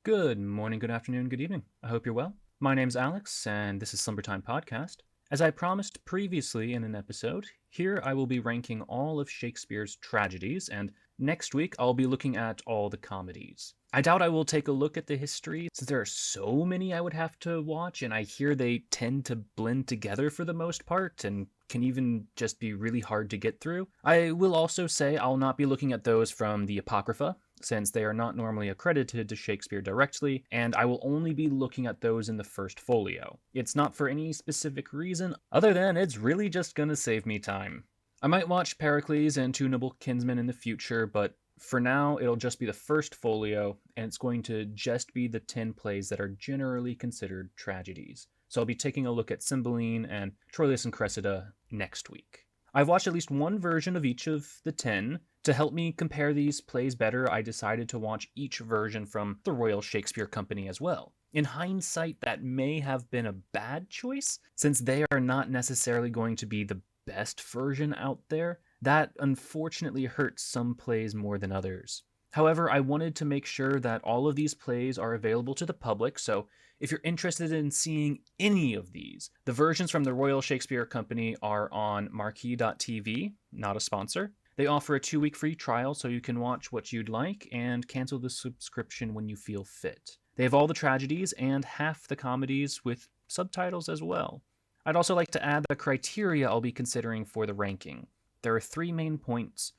Good morning, good afternoon, good evening. I hope you're well. My name's Alex, and this is Slumber Time Podcast. As I promised previously in an episode, here I will be ranking all of Shakespeare's tragedies, and next week I'll be looking at all the comedies. I doubt I will take a look at the history, since there are so many I would have to watch, and I hear they tend to blend together for the most part, and can even just be really hard to get through. I will also say I'll not be looking at those from the Apocrypha, since they are not normally accredited to Shakespeare directly, and I will only be looking at those in the first folio. It's not for any specific reason, other than it's really just gonna save me time. I might watch Pericles and Two Noble Kinsmen in the future, but for now it'll just be the first folio, and it's going to just be the 10 plays that are generally considered tragedies. So I'll be taking a look at Cymbeline and Troilus and Cressida next week. I've watched at least one version of each of the 10. To help me compare these plays better, I decided to watch each version from the Royal Shakespeare Company as well. In hindsight, that may have been a bad choice, since they are not necessarily going to be the best version out there. That unfortunately hurts some plays more than others. However, I wanted to make sure that all of these plays are available to the public, so if you're interested in seeing any of these, the versions from the Royal Shakespeare Company are on marquee.tv, not a sponsor. They offer a 2-week free trial so you can watch what you'd like and cancel the subscription when you feel fit. They have all the tragedies and half the comedies with subtitles as well. I'd also like to add the criteria I'll be considering for the ranking. There are 3 main points.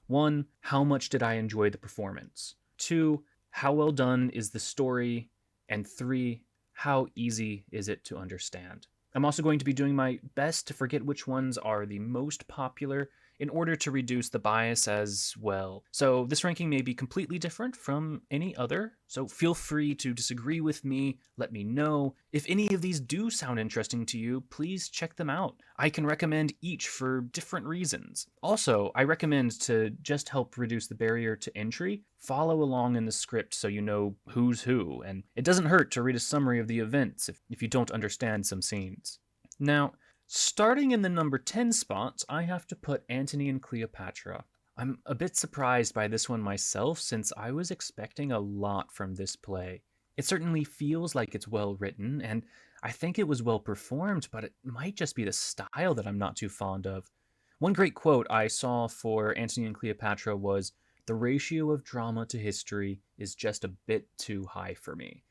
1, how much did I enjoy the performance? 2, how well done is the story? And 3, how easy is it to understand? I'm also going to be doing my best to forget which ones are the most popular in order to reduce the bias as well. So this ranking may be completely different from any other, so feel free to disagree with me, let me know. If any of these do sound interesting to you, please check them out. I can recommend each for different reasons. Also, I recommend to just help reduce the barrier to entry, follow along in the script so you know who's who, and it doesn't hurt to read a summary of the events if you don't understand some scenes. Now, starting in the number 10 spot, I have to put Antony and Cleopatra. I'm a bit surprised by this one myself since I was expecting a lot from this play. It certainly feels like it's well written, and I think it was well performed, but it might just be the style that I'm not too fond of. One great quote I saw for Antony and Cleopatra was, "The ratio of drama to history is just a bit too high for me."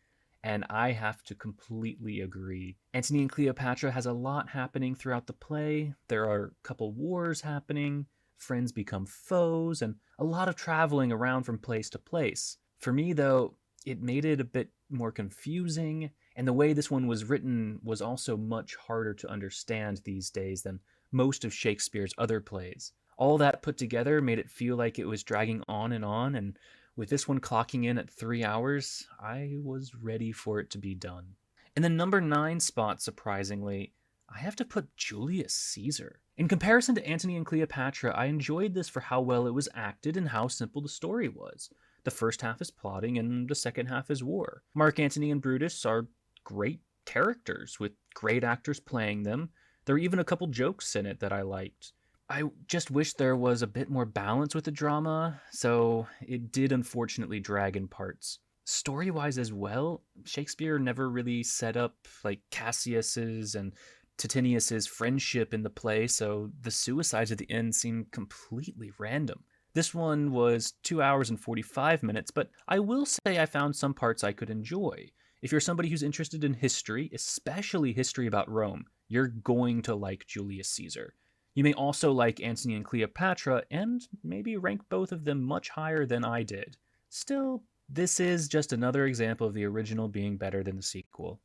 And I have to completely agree. Antony and Cleopatra has a lot happening throughout the play. There are a couple wars happening, friends become foes, and a lot of traveling around from place to place. For me, though, it made it a bit more confusing, and the way this one was written was also much harder to understand these days than most of Shakespeare's other plays. All that put together made it feel like it was dragging on, and with this one clocking in at 3 hours, I was ready for it to be done. In the number 9 spot, surprisingly, I have to put Julius Caesar. In comparison to Antony and Cleopatra, I enjoyed this for how well it was acted and how simple the story was. The first half is plotting and the second half is war. Mark Antony and Brutus are great characters with great actors playing them. There are even a couple jokes in it that I liked. I just wish there was a bit more balance with the drama, so it did unfortunately drag in parts. Story-wise as well, Shakespeare never really set up like Cassius's and Titinius's friendship in the play, so the suicides at the end seem completely random. This one was 2 hours and 45 minutes, but I will say I found some parts I could enjoy. If you're somebody who's interested in history, especially history about Rome, you're going to like Julius Caesar. You may also like Antony and Cleopatra, and maybe rank both of them much higher than I did. Still, this is just another example of the original being better than the sequel.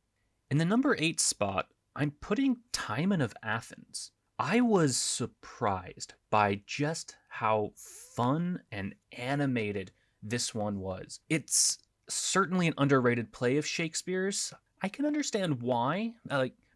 In the number 8 spot, I'm putting Timon of Athens. I was surprised by just how fun and animated this one was. It's certainly an underrated play of Shakespeare's. I can understand why.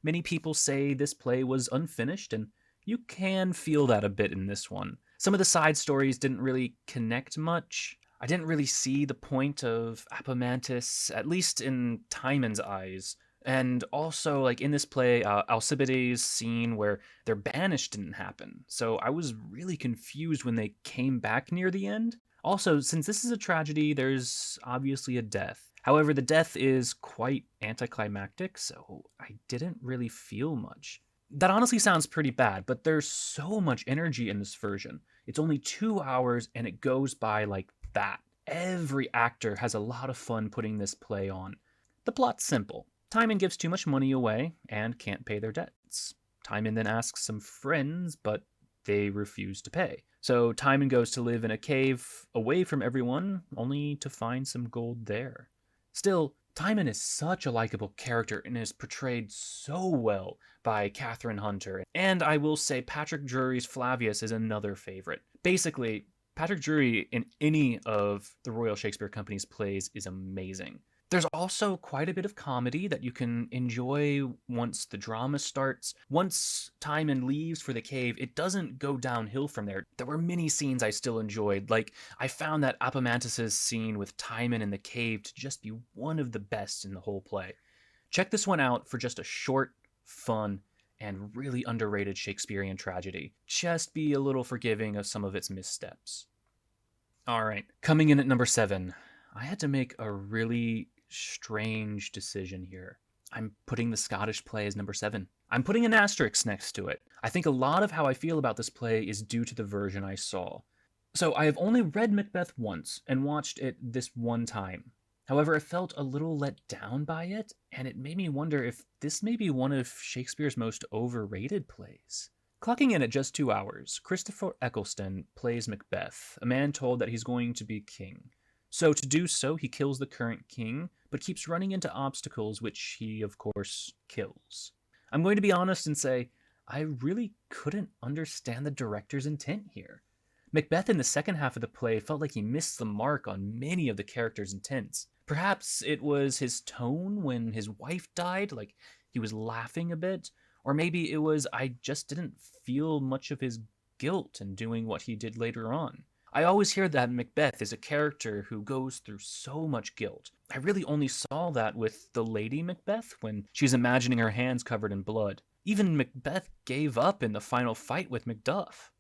Many people say this play was unfinished, and you can feel that a bit in this one. Some of the side stories didn't really connect much. I didn't really see the point of Apomantis, at least in Timon's eyes. And also, in this play, Alcibiades' scene where they're banished didn't happen. So I was really confused when they came back near the end. Also, since this is a tragedy, there's obviously a death. However, the death is quite anticlimactic, so I didn't really feel much. That honestly sounds pretty bad, but there's so much energy in this version. It's only 2 hours and it goes by like that. Every actor has a lot of fun putting this play on. The plot's simple. Timon gives too much money away and can't pay their debts. Timon then asks some friends, but they refuse to pay. So Timon goes to live in a cave away from everyone, only to find some gold there. Still, Timon is such a likable character and is portrayed so well by Catherine Hunter. And I will say Patrick Drury's Flavius is another favorite. Basically, Patrick Drury in any of the Royal Shakespeare Company's plays is amazing. There's also quite a bit of comedy that you can enjoy once the drama starts. Once Timon leaves for the cave, it doesn't go downhill from there. There were many scenes I still enjoyed. Like, I found that Apomantus' scene with Timon in the cave to just be one of the best in the whole play. Check this one out for just a short, fun, and really underrated Shakespearean tragedy. Just be a little forgiving of some of its missteps. Alright, coming in at number 7. I had to make a really strange decision here. I'm putting the Scottish play as number 7. I'm putting an asterisk next to it. I think a lot of how I feel about this play is due to the version I saw. So I have only read Macbeth once and watched it this one time. However, I felt a little let down by it, and it made me wonder if this may be one of Shakespeare's most overrated plays. Clocking in at just 2 hours, Christopher Eccleston plays Macbeth, a man told that he's going to be king. So to do so, he kills the current king, but keeps running into obstacles which he, of course, kills. I'm going to be honest and say, I really couldn't understand the director's intent here. Macbeth in the second half of the play felt like he missed the mark on many of the characters' intents. Perhaps it was his tone when his wife died, like he was laughing a bit, or maybe it was I just didn't feel much of his guilt in doing what he did later on. I always hear that Macbeth is a character who goes through so much guilt. I really only saw that with the Lady Macbeth when she's imagining her hands covered in blood. Even Macbeth gave up in the final fight with Macduff.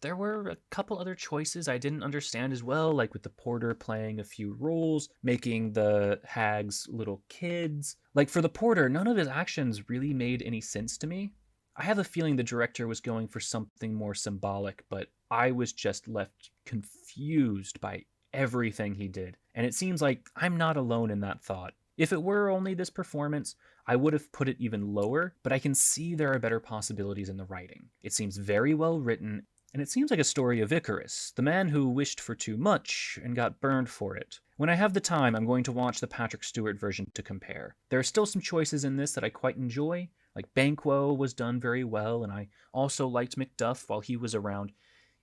There were a couple other choices I didn't understand as well, like with the porter playing a few roles, making the hags little kids. Like for the porter, none of his actions really made any sense to me. I have a feeling the director was going for something more symbolic, but I was just left confused by everything he did. And it seems like I'm not alone in that thought. If it were only this performance, I would have put it even lower, but I can see there are better possibilities in the writing. It seems very well written, and it seems like a story of Icarus, the man who wished for too much and got burned for it. When I have the time, I'm going to watch the Patrick Stewart version to compare. There are still some choices in this that I quite enjoy, like Banquo was done very well, and I also liked Macduff while he was around.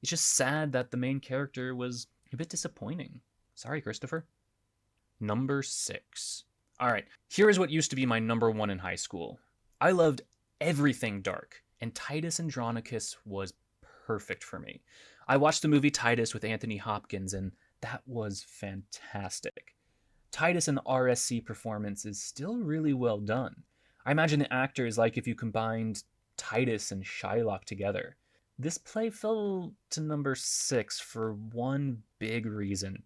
It's just sad that the main character was a bit disappointing. Sorry, Christopher. Number 6. Alright, here is what used to be my number 1 in high school. I loved everything dark, and Titus Andronicus was perfect for me. I watched the movie Titus with Anthony Hopkins, and that was fantastic. Titus and the RSC performance is still really well done. I imagine the actor is like if you combined Titus and Shylock together. This play fell to number 6 for one big reason.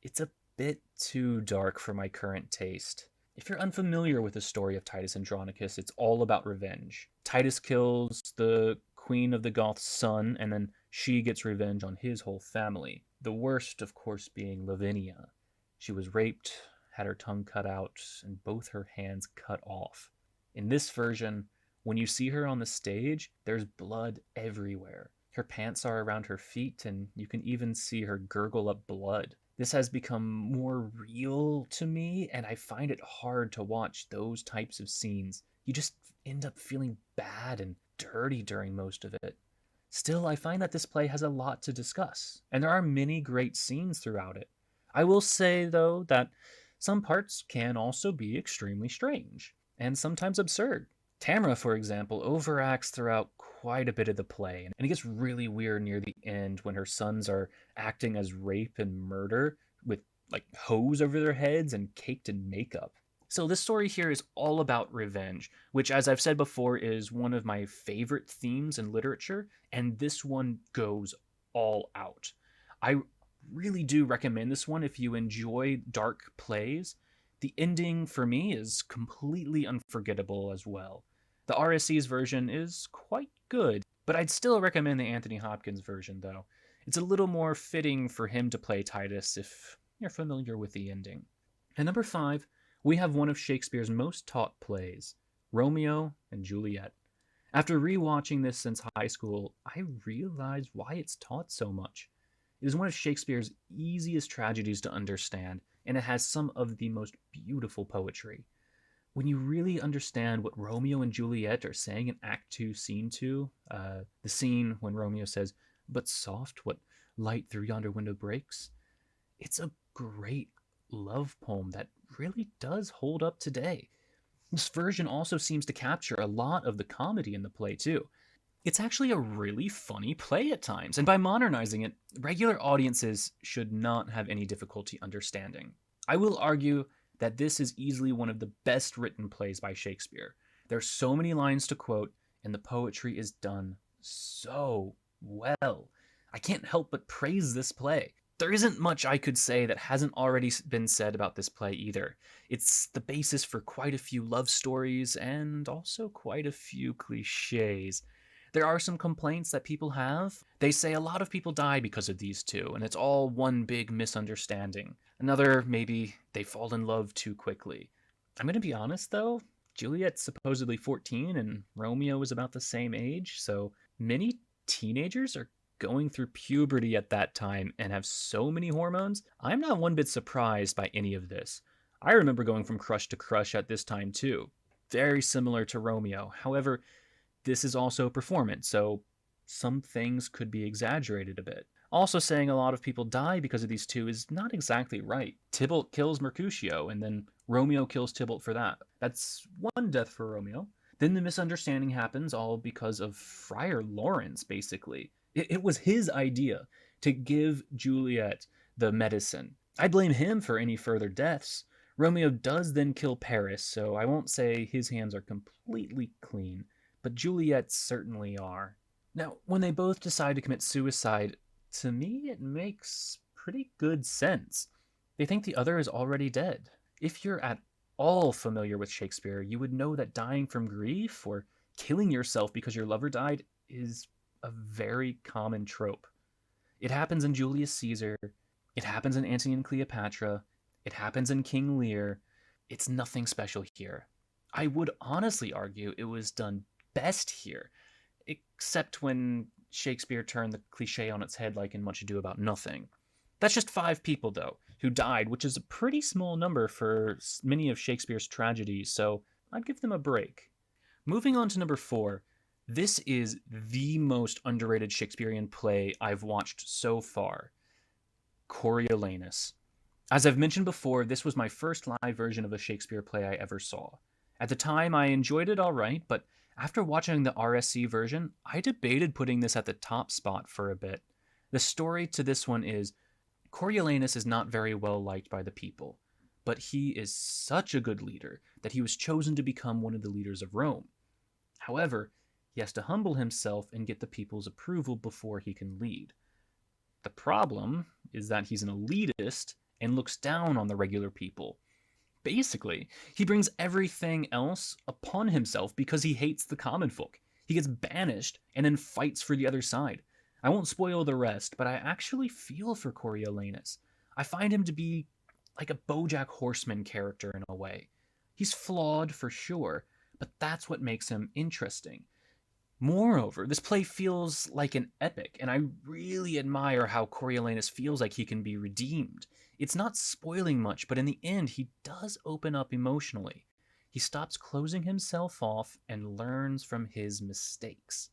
It's a bit too dark for my current taste. If you're unfamiliar with the story of Titus Andronicus, it's all about revenge. Titus kills the Queen of the Goths' son, and then she gets revenge on his whole family. The worst, of course, being Lavinia. She was raped, had her tongue cut out, and both her hands cut off. In this version, when you see her on the stage, there's blood everywhere. Her pants are around her feet, and you can even see her gurgle up blood. This has become more real to me, and I find it hard to watch those types of scenes. You just end up feeling bad and dirty during most of it. Still, I find that this play has a lot to discuss, and there are many great scenes throughout it. I will say, though, that some parts can also be extremely strange, and sometimes absurd. Tamara, for example, overacts throughout quite a bit of the play, and it gets really weird near the end when her sons are acting as rape and murder with like hose over their heads and caked in makeup. So this story here is all about revenge, which, as I've said before, is one of my favorite themes in literature, and this one goes all out. I really do recommend this one if you enjoy dark plays, The ending, for me, is completely unforgettable as well. The RSC's version is quite good, but I'd still recommend the Anthony Hopkins version, though. It's a little more fitting for him to play Titus if you're familiar with the ending. At number 5, we have one of Shakespeare's most taught plays, Romeo and Juliet. After rewatching this since high school, I realized why it's taught so much. It is one of Shakespeare's easiest tragedies to understand, and it has some of the most beautiful poetry. When you really understand what Romeo and Juliet are saying in Act 2, Scene 2, the scene when Romeo says, "But soft, what light through yonder window breaks," it's a great love poem that really does hold up today. This version also seems to capture a lot of the comedy in the play, too. It's actually a really funny play at times, and by modernizing it, regular audiences should not have any difficulty understanding. I will argue that this is easily one of the best written plays by Shakespeare. There are so many lines to quote, and the poetry is done so well. I can't help but praise this play. There isn't much I could say that hasn't already been said about this play either. It's the basis for quite a few love stories and also quite a few cliches. There are some complaints that people have. They say a lot of people die because of these two, and it's all one big misunderstanding. Another, maybe they fall in love too quickly. I'm going to be honest, though. Juliet's supposedly 14, and Romeo is about the same age, so many teenagers are going through puberty at that time and have so many hormones. I'm not one bit surprised by any of this. I remember going from crush to crush at this time, too. Very similar to Romeo. However, this is also a performance, so some things could be exaggerated a bit. Also, saying a lot of people die because of these two is not exactly right. Tybalt kills Mercutio, and then Romeo kills Tybalt for that. That's one death for Romeo. Then the misunderstanding happens all because of Friar Lawrence, basically. It was his idea to give Juliet the medicine. I blame him for any further deaths. Romeo does then kill Paris, so I won't say his hands are completely clean, but Juliet's certainly are. Now, when they both decide to commit suicide, to me it makes pretty good sense. They think the other is already dead. If you're at all familiar with Shakespeare, you would know that dying from grief or killing yourself because your lover died is a very common trope. It happens in Julius Caesar, it happens in Antony and Cleopatra, it happens in King Lear. It's nothing special here. I would honestly argue it was done best here, except when Shakespeare turned the cliche on its head like in Much Ado About Nothing. That's just 5 people, though, who died, which is a pretty small number for many of Shakespeare's tragedies, so I'd give them a break. Moving on to number 4, this is the most underrated Shakespearean play I've watched so far, Coriolanus. As I've mentioned before, this was my first live version of a Shakespeare play I ever saw. At the time, I enjoyed it alright, but after watching the RSC version, I debated putting this at the top spot for a bit. The story to this one is Coriolanus is not very well liked by the people, but he is such a good leader that he was chosen to become one of the leaders of Rome. However, he has to humble himself and get the people's approval before he can lead. The problem is that he's an elitist and looks down on the regular people. Basically, he brings everything else upon himself because he hates the common folk. He gets banished and then fights for the other side. I won't spoil the rest, but I actually feel for Coriolanus. I find him to be like a BoJack Horseman character in a way. He's flawed for sure, but that's what makes him interesting. Moreover, this play feels like an epic, and I really admire how Coriolanus feels like he can be redeemed. It's not spoiling much, but in the end, he does open up emotionally. He stops closing himself off and learns from his mistakes.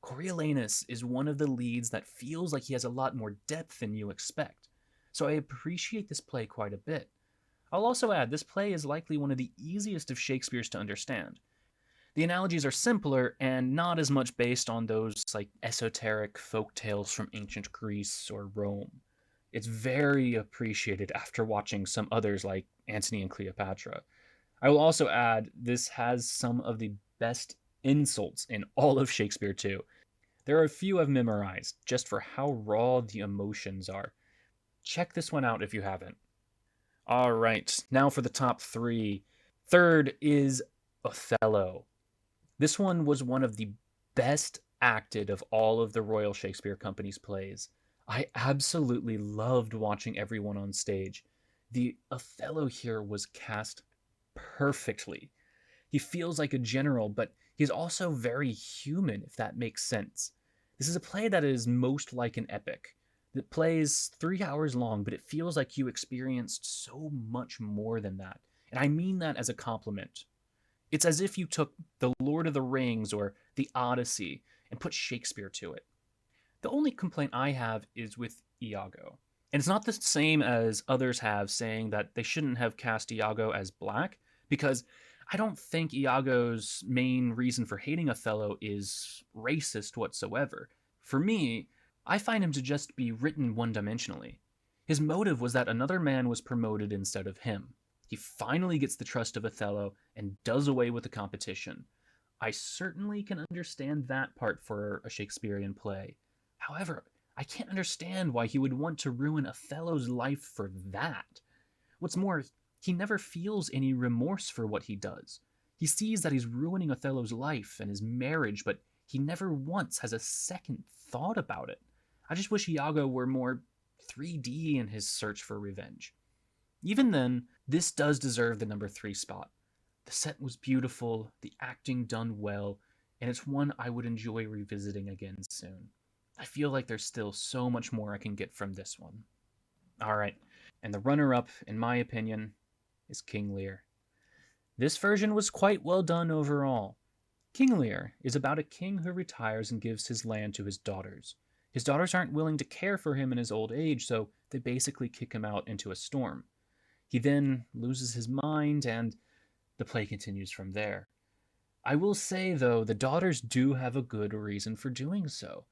Coriolanus is one of the leads that feels like he has a lot more depth than you expect, so I appreciate this play quite a bit. I'll also add, this play is likely one of the easiest of Shakespeare's to understand. The analogies are simpler and not as much based on those like esoteric folk tales from ancient Greece or Rome. It's very appreciated after watching some others like Antony and Cleopatra. I will also add, this has some of the best insults in all of Shakespeare too. There are a few I've memorized just for how raw the emotions are. Check this one out if you haven't. All right, now for the top three. Third is Othello. This one was one of the best acted of all of the Royal Shakespeare Company's plays. I absolutely loved watching everyone on stage. The Othello here was cast perfectly. He feels like a general, but he's also very human, if that makes sense. This is a play that is most like an epic. It plays 3 hours long, but it feels like you experienced so much more than that. And I mean that as a compliment. It's as if you took The Lord of the Rings or The Odyssey and put Shakespeare to it. The only complaint I have is with Iago. And it's not the same as others have saying that they shouldn't have cast Iago as black, because I don't think Iago's main reason for hating Othello is racist whatsoever. For me, I find him to just be written one dimensionally. His motive was that another man was promoted instead of him. He finally gets the trust of Othello and does away with the competition. I certainly can understand that part for a Shakespearean play. However, I can't understand why he would want to ruin Othello's life for that. What's more, he never feels any remorse for what he does. He sees that he's ruining Othello's life and his marriage, but he never once has a second thought about it. I just wish Iago were more 3D in his search for revenge. Even then, this does deserve the number 3 spot. The set was beautiful, the acting done well, and it's one I would enjoy revisiting again soon. I feel like there's still so much more I can get from this one. Alright, and the runner-up, in my opinion, is King Lear. This version was quite well done overall. King Lear is about a king who retires and gives his land to his daughters. His daughters aren't willing to care for him in his old age, so they basically kick him out into a storm. He then loses his mind, and the play continues from there. I will say, though, the daughters do have a good reason for doing so.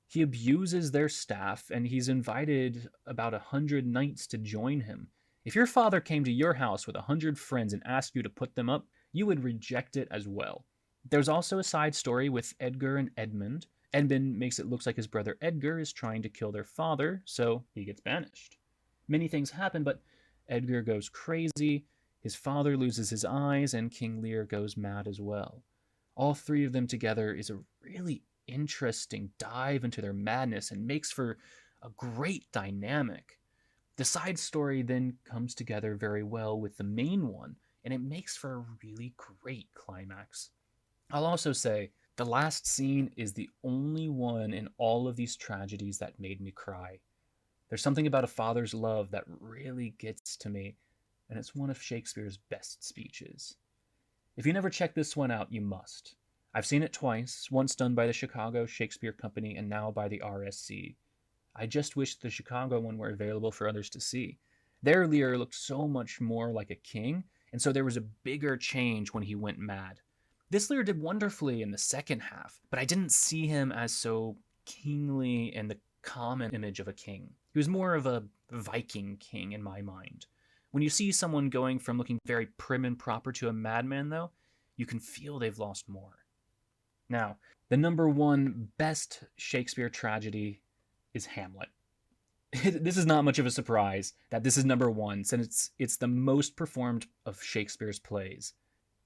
He abuses their staff, and he's invited about 100 knights to join him. If your father came to your house with 100 friends and asked you to put them up, you would reject it as well. There's also a side story with Edgar and Edmund. Edmund makes it look like his brother Edgar is trying to kill their father, so he gets banished. Many things happen, but Edgar goes crazy, his father loses his eyes, and King Lear goes mad as well. All three of them together is a really interesting dive into their madness and makes for a great dynamic. The side story then comes together very well with the main one, and it makes for a really great climax. I'll also say, the last scene is the only one in all of these tragedies that made me cry. There's something about a father's love that really gets to me, and it's one of Shakespeare's best speeches. If you never checked this one out, you must. I've seen it twice, once done by the Chicago Shakespeare Company and now by the RSC. I just wish the Chicago one were available for others to see. Their Lear looked so much more like a king, and so there was a bigger change when he went mad. This Lear did wonderfully in the second half, but I didn't see him as so kingly in the common image of a king. He was more of a Viking king in my mind. When you see someone going from looking very prim and proper to a madman, though, you can feel they've lost more. Now, the number one best Shakespeare tragedy is Hamlet. This is not much of a surprise that this is number one, since it's the most performed of Shakespeare's plays.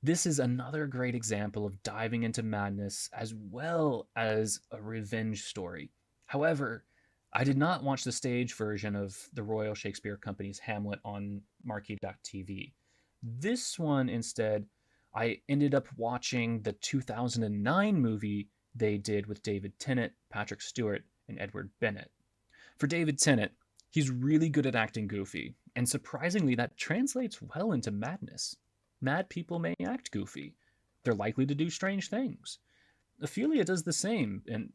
This is another great example of diving into madness as well as a revenge story. However, I did not watch the stage version of the Royal Shakespeare Company's Hamlet on Marquee.tv. This one, instead, I ended up watching the 2009 movie they did with David Tennant, Patrick Stewart, and Edward Bennett. For David Tennant, he's really good at acting goofy, and surprisingly, that translates well into madness. Mad people may act goofy. They're likely to do strange things. Ophelia does the same, and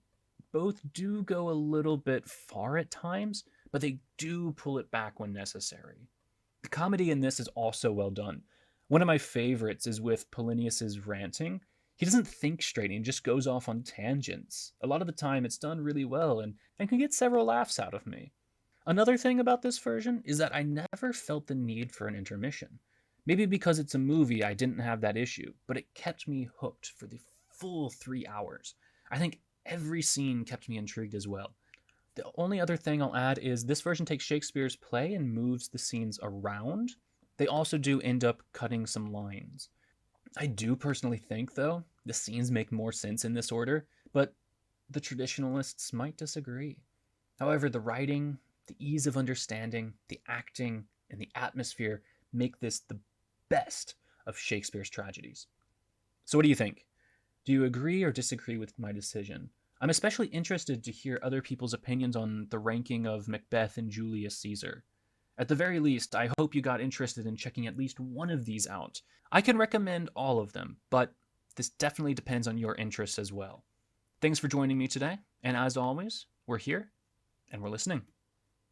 both do go a little bit far at times, but they do pull it back when necessary. The comedy in this is also well done. One of my favorites is with Polonius's ranting. He doesn't think straight, and just goes off on tangents. A lot of the time it's done really well and can get several laughs out of me. Another thing about this version is that I never felt the need for an intermission. Maybe because it's a movie I didn't have that issue, but it kept me hooked for the full 3 hours. I think every scene kept me intrigued as well. The only other thing I'll add is this version takes Shakespeare's play and moves the scenes around. They also do end up cutting some lines. I do personally think, though, the scenes make more sense in this order, but the traditionalists might disagree. However, the writing, the ease of understanding, the acting, and the atmosphere make this the best of Shakespeare's tragedies. So, what do you think? Do you agree or disagree with my decision? I'm especially interested to hear other people's opinions on the ranking of Macbeth and Julius Caesar. At the very least, I hope you got interested in checking at least one of these out. I can recommend all of them, but this definitely depends on your interests as well. Thanks for joining me today, and as always, we're here and we're listening.